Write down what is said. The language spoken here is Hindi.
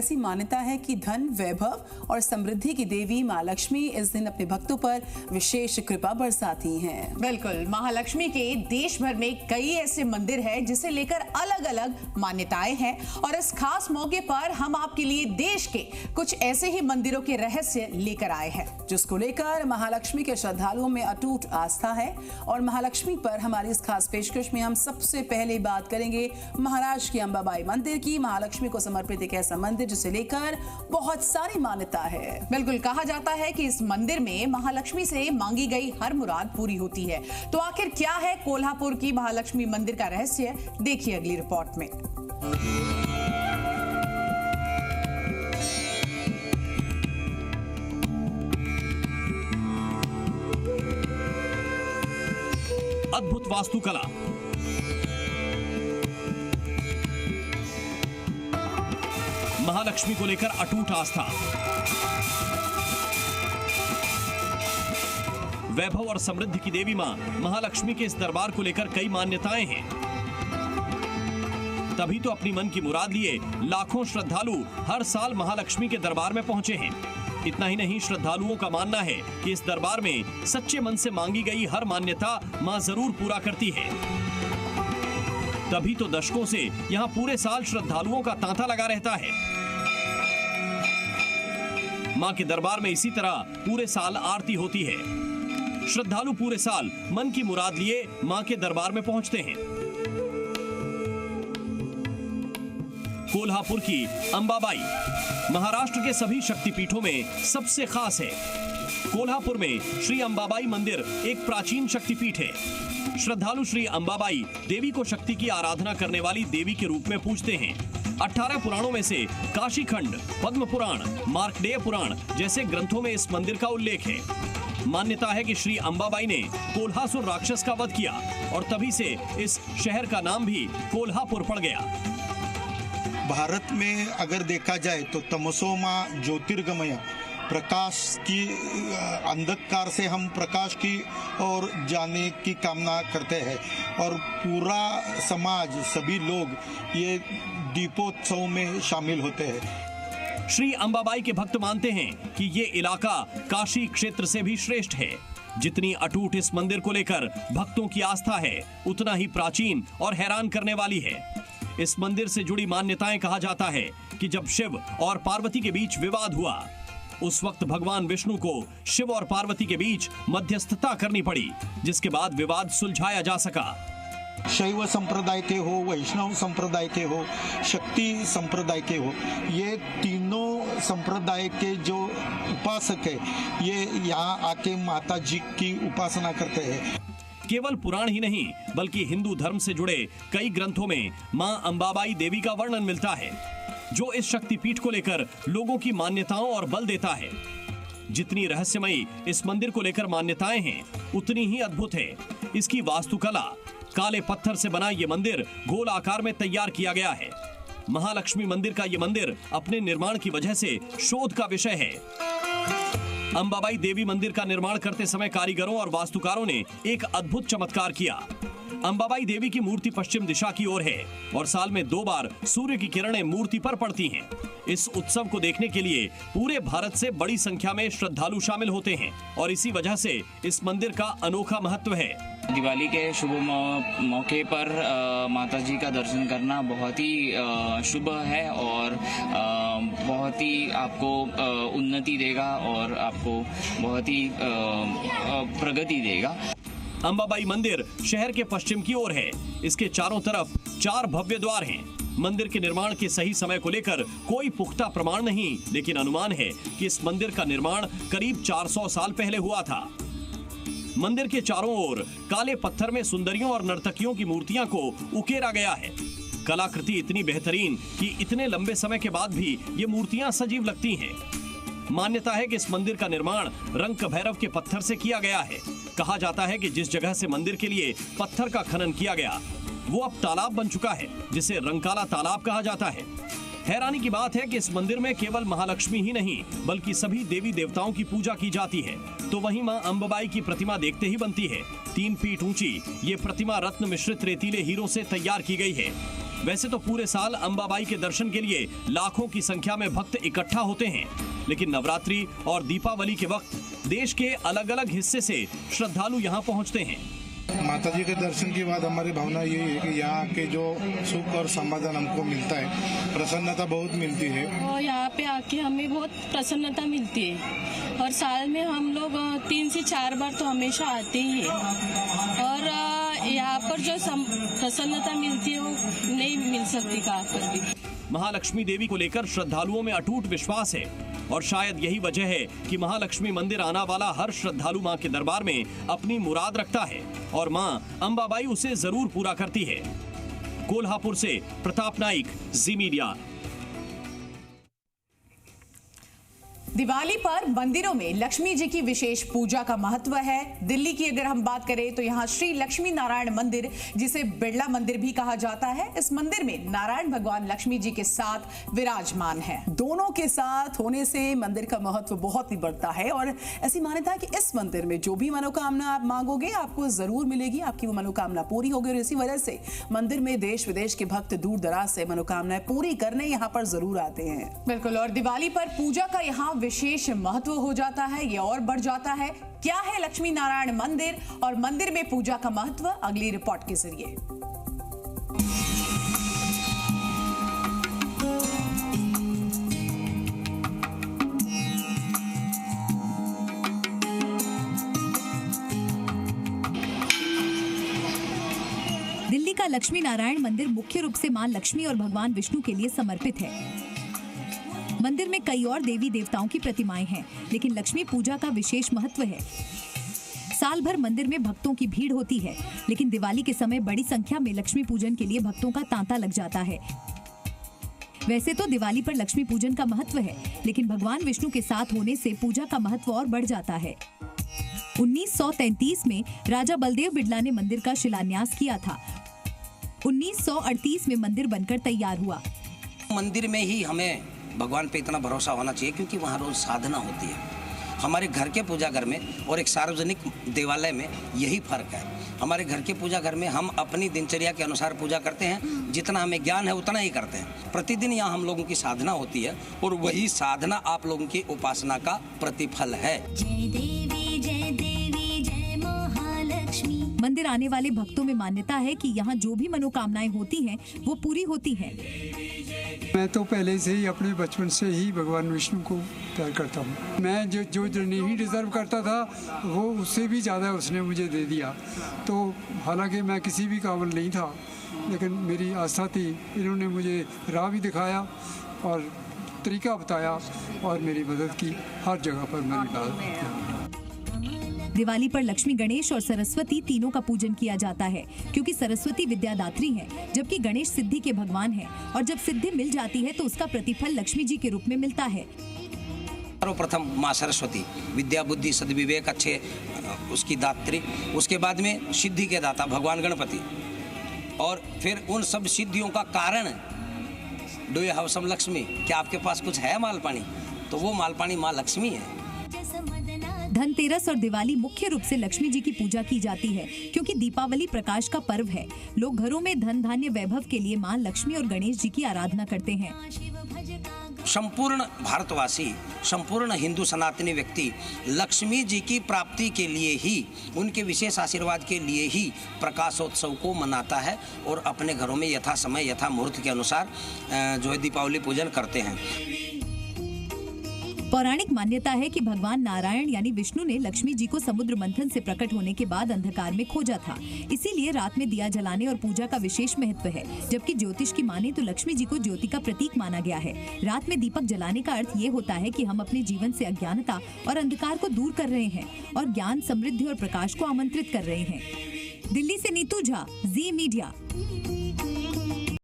ऐसी मान्यता है कि धन, वैभव और समृद्धि की देवी मां लक्ष्मी इस दिन अपने भक्तों पर विशेष कृपा बरसाती हैं। बिल्कुल, महालक्ष्मी के देश भर में कई ऐसे मंदिर हैं जिसे लेकर अलग अलग मान्यताएं हैं और इस खास मौके पर हम आपके लिए देश के कुछ ऐसे ही मंदिरों के रहस्य लेकर आए हैं जिसको लेकर महालक्ष्मी के श्रद्धालुओं में अटूट आस्था है। और महालक्ष्मी पर हमारी इस खास पेशकश में हम सबसे पहले बात करेंगे महाराष्ट्र की अंबाबाई मंदिर की। महालक्ष्मी को समर्पित एक ऐसा मंदिर जिसे लेकर बहुत सारी मान्यता है। बिल्कुल, कहा जाता है कि इस मंदिर में महालक्ष्मी से मांगी गई हर मुराद पूरी होती है। तो आखिर क्या है कोल्हापुर की महालक्ष्मी मंदिर का रहस्य, देखिए अगली रिपोर्ट में। अद्भुत वास्तुकला, महालक्ष्मी को लेकर अटूट आस्था, वैभव और समृद्धि की देवी मां महालक्ष्मी के इस दरबार को लेकर कई मान्यताएं हैं। तभी तो अपनी मन की मुराद लिए लाखों श्रद्धालु हर साल महालक्ष्मी के दरबार में पहुंचे हैं। इतना ही नहीं, श्रद्धालुओं का मानना है कि इस दरबार में सच्चे मन से मांगी गई हर मान्यता मां जरूर पूरा करती है। तभी तो दशकों से यहाँ पूरे साल श्रद्धालुओं का तांता लगा रहता है। मां के दरबार में इसी तरह पूरे साल आरती होती है। श्रद्धालु पूरे साल मन की मुराद लिए मां के दरबार में पहुंचते हैं। कोल्हापुर की अंबाबाई महाराष्ट्र के सभी शक्तिपीठों में सबसे खास है। कोल्हापुर में श्री अंबाबाई मंदिर एक प्राचीन शक्तिपीठ है। श्रद्धालु श्री अंबाबाई देवी को शक्ति की आराधना करने वाली देवी के रूप में पूजते हैं। 18 पुराणों में से काशी खंड, पद्म पुराण, मार्कंडेय पुराण जैसे ग्रंथों में इस मंदिर का उल्लेख है। मान्यता है कि श्री अंबाबाई ने कोल्हासुर राक्षस का वध किया और तभी से इस शहर का नाम भी कोल्हापुर पड़ गया। भारत में अगर देखा जाए तो तमसोमा ज्योतिर्गमय, प्रकाश की अंधकार से हम प्रकाश की ओर जाने की कामना करते हैं और पूरा समाज, सभी लोग ये दीपोत्सव में शामिल होते हैं। श्री अंबाबाई के भक्त मानते हैं कि ये इलाका काशी क्षेत्र से भी श्रेष्ठ है। जितनी अटूट इस मंदिर को लेकर भक्तों की आस्था है, उतना ही प्राचीन और हैरान करने वाली है। इस मंदिर से जुड़ी मान्यताएं कहा जाता है कि जब शिव और पार्वती के बीच विवाद हुआ, उस वक्त भगवान विष्णु को शिव और पार्वती के बीच मध्यस्थता करनी पड़ी, जिसके बाद विवाद सुलझाया जा सका। शैव संप्रदाय के हो, वैष्णव संप्रदाय के हो, शक्ति संप्रदाय के हो, ये तीनों संप्रदाय के जो उपासक है ये यहाँ आके माता जी की उपासना करते हैं। केवल पुराण ही नहीं बल्कि हिंदू धर्म से जुड़े कई ग्रंथों में मां अंबाबाई देवी का वर्णन मिलता है, जो इस शक्तिपीठ को लेकर लोगों की मान्यताओं और बल देता है। जितनी रहस्यमयी इस मंदिर को लेकर मान्यताएं हैं, उतनी ही अद्भुत है इसकी वास्तुकला। काले पत्थर से बना ये मंदिर गोल आकार में तैयार किया गया है। महालक्ष्मी मंदिर का ये मंदिर अपने निर्माण की वजह से शोध का विषय है। अंबाबाई देवी मंदिर का निर्माण करते समय कारीगरों और वास्तुकारों ने एक अद्भुत चमत्कार किया। अंबाबाई देवी की मूर्ति पश्चिम दिशा की ओर है और साल में 2 बार सूर्य की किरणें मूर्ति पर पड़ती हैं। इस उत्सव को देखने के लिए पूरे भारत से बड़ी संख्या में श्रद्धालु शामिल होते हैं और इसी वजह से इस मंदिर का अनोखा महत्व है। दिवाली के शुभ मौके पर माता जी का दर्शन करना बहुत ही शुभ है और बहुत ही आपको उन्नति देगा और आपको बहुत ही प्रगति देगा। अंबाबाई मंदिर शहर के पश्चिम की ओर है। इसके चारों तरफ 4 भव्य द्वार हैं। मंदिर के निर्माण के सही समय को लेकर कोई पुख्ता प्रमाण नहीं, लेकिन अनुमान है कि इस मंदिर का निर्माण करीब 400 साल पहले हुआ था। मंदिर के चारों ओर काले पत्थर में सुंदरियों और नर्तकियों की मूर्तियां को उकेरा गया है। कलाकृति इतनी बेहतरीन कि इतने लंबे समय के बाद भी ये मूर्तियां सजीव लगती हैं। मान्यता है कि इस मंदिर का निर्माण रंक भैरव के पत्थर से किया गया है। कहा जाता है कि जिस जगह से मंदिर के लिए पत्थर का खनन किया गया वो अब तालाब बन चुका है, जिसे रंकाला तालाब कहा जाता है। हैरानी की बात है कि इस मंदिर में केवल महालक्ष्मी ही नहीं बल्कि सभी देवी देवताओं की पूजा की जाती है। तो वहीं मां अंबाबाई की प्रतिमा देखते ही बनती है। 3 फीट ऊंची ये प्रतिमा रत्न मिश्रित रेतीले हीरों से तैयार की गई है। वैसे तो पूरे साल अंबाबाई के दर्शन के लिए लाखों की संख्या में भक्त इकट्ठा होते हैं, लेकिन नवरात्रि और दीपावली के वक्त देश के अलग अलग हिस्से से श्रद्धालु यहाँ पहुँचते हैं। माता जी के दर्शन के बाद हमारी भावना ये है कि यहाँ के जो सुख और समाधान हमको मिलता है, प्रसन्नता बहुत मिलती है और यहाँ पे आके हमें बहुत प्रसन्नता मिलती है और साल में हम लोग 3 से 4 बार तो हमेशा आते ही हैं और यहाँ पर जो प्रसन्नता मिलती है वो नहीं मिल सकती कहाँ पर भी। महालक्ष्मी देवी को लेकर श्रद्धालुओं में अटूट विश्वास है और शायद यही वजह है कि महालक्ष्मी मंदिर आना वाला हर श्रद्धालु मां के दरबार में अपनी मुराद रखता है और मां अंबाबाई उसे जरूर पूरा करती है। कोल्हापुर से प्रताप नाइक, जी मीडिया। दिवाली पर मंदिरों में लक्ष्मी जी की विशेष पूजा का महत्व है। दिल्ली की अगर हम बात करें तो यहाँ श्री लक्ष्मी नारायण मंदिर, जिसे बिड़ला मंदिर भी कहा जाता है, इस मंदिर में नारायण भगवान लक्ष्मी जी के साथ विराजमान है। दोनों के साथ होने से मंदिर का महत्व बहुत ही बढ़ता है और ऐसी मान्यता है कि इस मंदिर में जो भी मनोकामना आप मांगोगे आपको जरूर मिलेगी, आपकी वो मनोकामना पूरी होगी। और इसी वजह से मंदिर में देश विदेश के भक्त दूर दराज से मनोकामनाएं पूरी करने यहाँ पर जरूर आते हैं। बिल्कुल, और दिवाली पर पूजा का यहाँ विशेष महत्व हो जाता है, ये और बढ़ जाता है। क्या है लक्ष्मी नारायण मंदिर और मंदिर में पूजा का महत्व, अगली रिपोर्ट के जरिए। दिल्ली का लक्ष्मी नारायण मंदिर मुख्य रूप से मां लक्ष्मी और भगवान विष्णु के लिए समर्पित है। मंदिर में कई और देवी देवताओं की प्रतिमाएं हैं, लेकिन लक्ष्मी पूजा का विशेष महत्व है। साल भर मंदिर में भक्तों की भीड़ होती है, लेकिन दिवाली के समय बड़ी संख्या में लक्ष्मी पूजन के लिए भक्तों का तांता लग जाता है। वैसे तो दिवाली पर लक्ष्मी पूजन का महत्व है, लेकिन भगवान विष्णु के साथ होने से पूजा का महत्व और बढ़ जाता है। 1933 में राजा बलदेव बिड़ला ने मंदिर का शिलान्यास किया था। 1938 में मंदिर बनकर तैयार हुआ। मंदिर में ही हमें भगवान पे इतना भरोसा होना चाहिए क्योंकि वहाँ रोज साधना होती है। हमारे घर के पूजा घर में और एक सार्वजनिक देवालय में यही फर्क है। हमारे घर के पूजा घर में हम अपनी दिनचर्या के अनुसार पूजा करते हैं, जितना हमें ज्ञान है उतना ही करते हैं। प्रतिदिन यहाँ हम लोगों की साधना होती है और वही साधना आप लोगों की उपासना का प्रतिफल है। जय देवी जय देवी जय महालक्ष्मी। मंदिर आने वाले भक्तों में मान्यता है कि यहाँ जो भी मनोकामनाएं होती हैं वो पूरी होती हैं। मैं तो पहले से ही अपने बचपन से ही भगवान विष्णु को प्यार करता हूँ। मैं जो नहीं डिजर्व करता था वो उससे भी ज़्यादा उसने मुझे दे दिया। तो हालांकि मैं किसी भी काबिल नहीं था, लेकिन मेरी आस्था थी। इन्होंने मुझे राह भी दिखाया और तरीका बताया और मेरी मदद की हर जगह पर मैंने डाल। दिवाली पर लक्ष्मी, गणेश और सरस्वती तीनों का पूजन किया जाता है, क्योंकि सरस्वती विद्यादात्री हैं, जबकि गणेश सिद्धि के भगवान हैं। और जब सिद्धि मिल जाती है तो उसका प्रतिफल लक्ष्मी जी के रूप में मिलता है। सर्वप्रथम माँ सरस्वती विद्या बुद्धि सद्विवेक अच्छे उसकी दात्री, उसके बाद में सिद्धि के दाता भगवान गणपति, और फिर उन सब सिद्धियों का कारण do you have some Lakshmi, क्या आपके पास कुछ है माल पानी, तो वो माल पानी माँ लक्ष्मी है। धनतेरस और दिवाली मुख्य रूप से लक्ष्मी जी की पूजा की जाती है, क्योंकि दीपावली प्रकाश का पर्व है। लोग घरों में धन धान्य वैभव के लिए मां लक्ष्मी और गणेश जी की आराधना करते हैं। संपूर्ण भारतवासी, संपूर्ण हिंदू सनातनी व्यक्ति लक्ष्मी जी की प्राप्ति के लिए ही, उनके विशेष आशीर्वाद के लिए ही प्रकाशोत्सव को मनाता है और अपने घरों में यथा समय यथा मुहूर्त के अनुसार जो है दीपावली पूजन करते हैं। पौराणिक मान्यता है कि भगवान नारायण यानी विष्णु ने लक्ष्मी जी को समुद्र मंथन से प्रकट होने के बाद अंधकार में खोजा था। इसीलिए रात में दिया जलाने और पूजा का विशेष महत्व है। जबकि ज्योतिष की माने तो लक्ष्मी जी को ज्योति का प्रतीक माना गया है। रात में दीपक जलाने का अर्थ ये होता है कि हम अपने जीवन से अज्ञानता और अंधकार को दूर कर रहे हैं और ज्ञान, समृद्धि और प्रकाश को आमंत्रित कर रहे हैं। दिल्ली से नीतू झा, जी मीडिया।